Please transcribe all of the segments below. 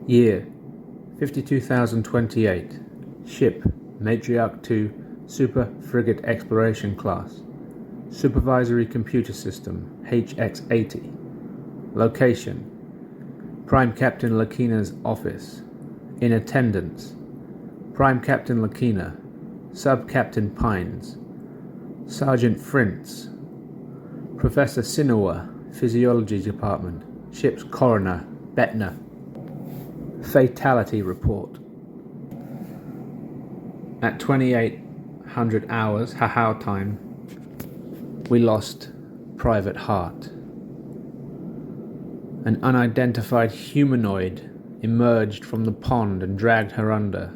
Year 52028. Ship Matriarch 2 Super Frigate Exploration Class. Supervisory Computer System HX-80. Location Prime Captain Lakina's office. In attendance Prime Captain Lakina, Sub Captain Pines, Sergeant Frintz, Professor Sinawa, Physiology Department, Ship's Coroner, Betner. Fatality Report. At 2800 hours, Hahao time, we lost Private Hart. An unidentified humanoid emerged from the pond and dragged her under.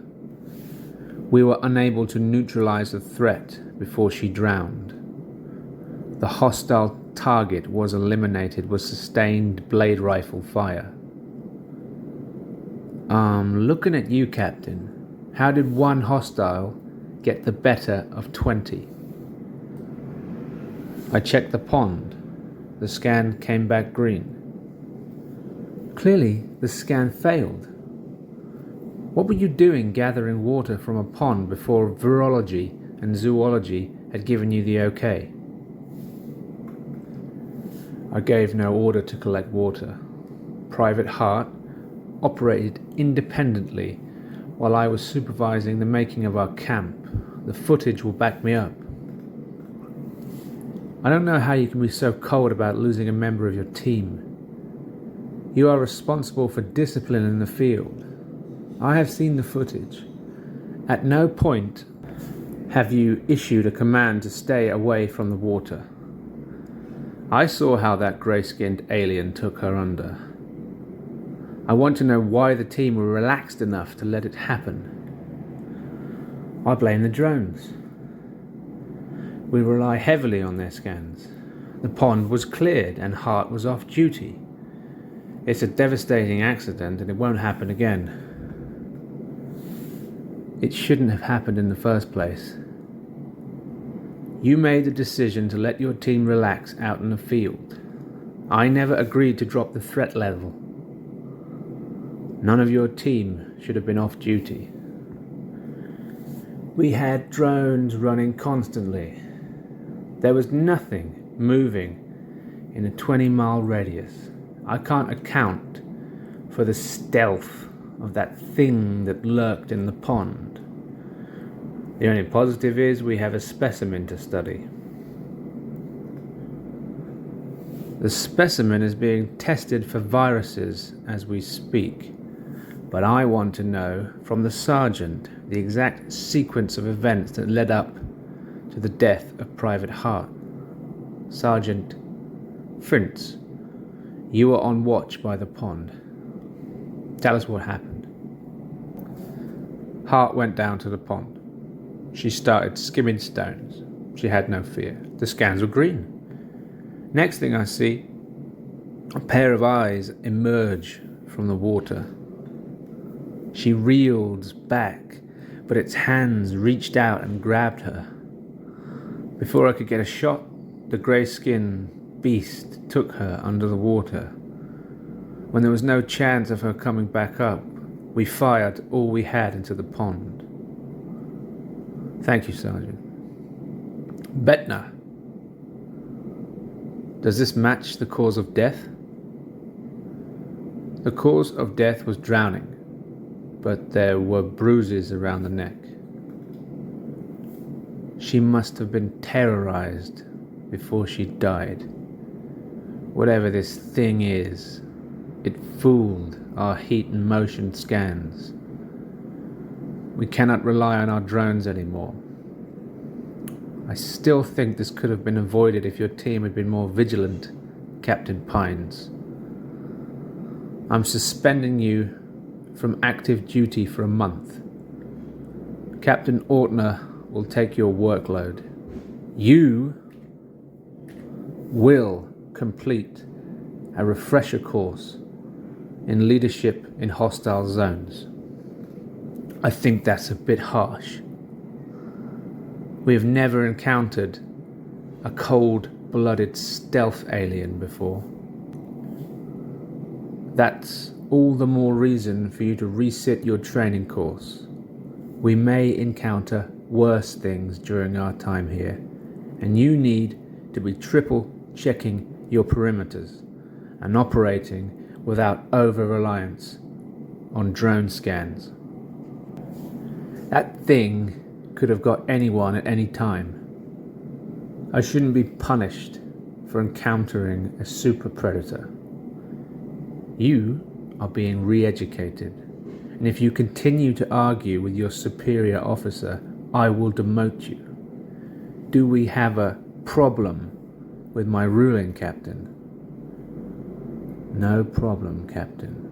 We were unable to neutralize the threat before she drowned. The hostile target was eliminated with sustained blade rifle fire. Looking at you, Captain. How did one hostile get the better of 20? I checked the pond. The scan came back green. Clearly, the scan failed. What were you doing gathering water from a pond before virology and zoology had given you the okay? I gave no order to collect water. Private Hart operated independently while I was supervising the making of our camp. The footage will back me up. I don't know how you can be so cold about losing a member of your team. You are responsible for discipline in the field. I have seen the footage. At no point have you issued a command to stay away from the water. I saw how that grey-skinned alien took her under. I want to know why the team were relaxed enough to let it happen. I blame the drones. We rely heavily on their scans. The pond was cleared and Hart was off duty. It's a devastating accident and it won't happen again. It shouldn't have happened in the first place. You made the decision to let your team relax out in the field. I never agreed to drop the threat level. None of your team should have been off duty. We had drones running constantly. There was nothing moving in a 20-mile radius. I can't account for the stealth of that thing that lurked in the pond. The only positive is we have a specimen to study. The specimen is being tested for viruses as we speak, but I want to know from the sergeant the exact sequence of events that led up to the death of Private Hart. Sergeant Frintz, you were on watch by the pond. Tell us what happened. Hart went down to the pond. She started skimming stones. She had no fear. The scans were green. Next thing I see, a pair of eyes emerge from the water. She reels back, but its hands reached out and grabbed her. Before I could get a shot, the grey-skinned beast took her under the water. When there was no chance of her coming back up, we fired all we had into the pond. Thank you, Sergeant. Betner, does this match the cause of death? The cause of death was drowning, but there were bruises around the neck. She must have been terrorized before she died. Whatever this thing is, it fooled our heat and motion scans. We cannot rely on our drones anymore. I still think this could have been avoided if your team had been more vigilant, Captain Pines. I'm suspending you from active duty for a month. Captain Ortner will take your workload. You will complete a refresher course in leadership in hostile zones. I think that's a bit harsh. We have never encountered a cold-blooded stealth alien before. That's all the more reason for you to resit your training course. We may encounter worse things during our time here, and you need to be triple checking your perimeters and operating without over-reliance on drone scans. That thing could have got anyone at any time. I shouldn't be punished for encountering a super predator. You are being re-educated, and if you continue to argue with your superior officer, I will demote you. Do we have a problem with my ruling, Captain? No problem, Captain.